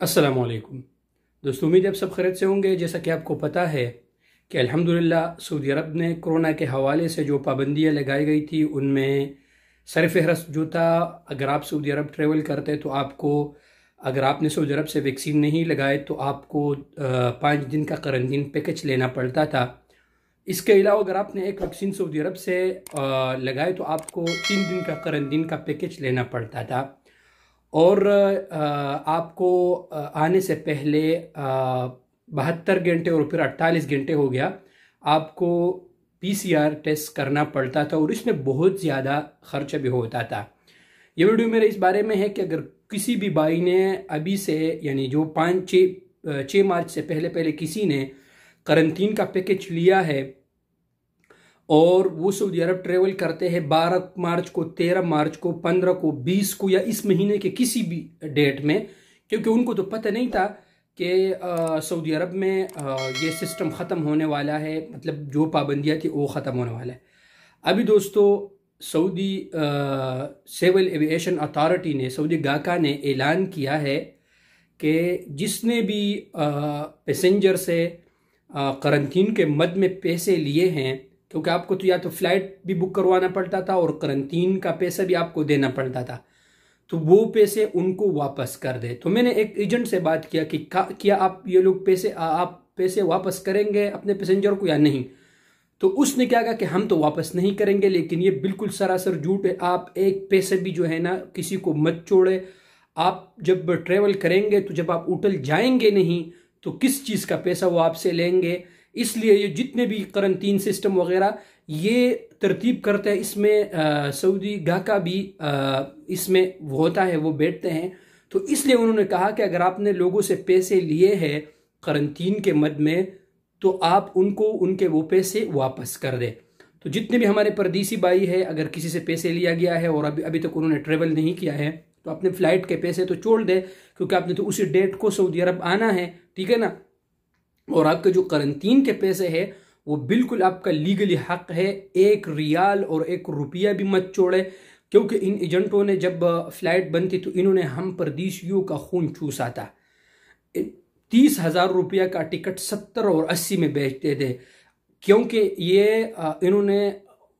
अस्सलामुअलैकुम दोस्तों, उम्मीद है आप सब खैरियत से होंगे। जैसा कि आपको पता है कि अल्हम्दुलिल्लाह सऊदी अरब ने कोरोना के हवाले से जो पाबंदियाँ लगाई गई थी उनमें सरफहरस्त जो था, अगर आप सऊदी अरब ट्रेवल करते तो आपको, अगर आपने सऊदी अरब से वैक्सीन नहीं लगाए तो आपको 5 दिन का करंटीन पैकेज लेना पड़ता था। इसके अलावा अगर आपने एक वैक्सीन सऊदी अरब से लगाए तो आपको 3 दिन का करंटीन का पैकेज लेना पड़ता था। और आपको आने से पहले 72 घंटे और फिर 48 घंटे हो गया आपको पीसीआर टेस्ट करना पड़ता था, और इसमें बहुत ज़्यादा खर्चा भी होता था। ये वीडियो मेरे इस बारे में है कि अगर किसी भी भाई ने अभी से, यानी जो 6 मार्च से पहले पहले किसी ने करंटीन का पैकेज लिया है और वो सऊदी अरब ट्रेवल करते हैं 12 मार्च को, 13 मार्च को, 15 को, 20 को या इस महीने के किसी भी डेट में, क्योंकि उनको तो पता नहीं था कि सऊदी अरब में ये सिस्टम ख़त्म होने वाला है, मतलब जो पाबंदियाँ थी वो ख़त्म होने वाला है। अभी दोस्तों सऊदी सिविल एविएशन अथॉरिटी ने, सऊदी गाका ने ऐलान किया है कि जिसने भी पैसेंजर से करंटीन के मद में पैसे लिए हैं, क्योंकि आपको तो या तो फ्लाइट भी बुक करवाना पड़ता था और करंटीन का पैसा भी आपको देना पड़ता था, तो वो पैसे उनको वापस कर दे। तो मैंने एक एजेंट से बात किया कि क्या आप ये लोग आप पैसे वापस करेंगे अपने पैसेंजर को या नहीं। तो उसने क्या कहा कि हम तो वापस नहीं करेंगे, लेकिन ये बिल्कुल सरासर झूठ है। आप एक पैसे भी जो है ना किसी को मत छोड़े। आप जब ट्रेवल करेंगे तो जब आप होटल जाएंगे नहीं तो किस चीज़ का पैसा वो आपसे लेंगे। इसलिए ये जितने भी करंटीन सिस्टम वगैरह ये तरतीब करते हैं, इसमें सऊदी गाका भी इसमें वो होता है, वो बैठते हैं। तो इसलिए उन्होंने कहा कि अगर आपने लोगों से पैसे लिए हैं करंटीन के मद में तो आप उनको उनके वो पैसे वापस कर दें। तो जितने भी हमारे परदेसी भाई है, अगर किसी से पैसे लिया गया है और अभी तक उन्होंने ट्रेवल नहीं किया है तो अपने फ्लाइट के पैसे तो छोड़ दे, क्योंकि आपने तो उसी डेट को सऊदी अरब आना है, ठीक है ना। और आपके जो करंटीन के पैसे है वो बिल्कुल आपका लीगली हक है। 1 रियाल और 1 रुपया भी मत छोड़े, क्योंकि इन एजेंटों ने जब फ्लाइट बनती तो इन्होंने हम परदेशियों का खून चूसा था। 30,000 रुपया का टिकट 70 और 80 में बेचते थे, क्योंकि ये इन्होंने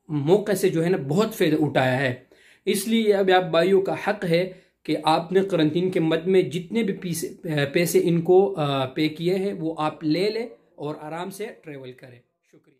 मौके से जो है ना बहुत फायदा उठाया है। इसलिए अब आप भाइयों का हक है कि आपने करंटीन के मद में जितने भी पैसे इनको पे किए हैं वो आप ले लें और आराम से ट्रेवल करें। शुक्रिया।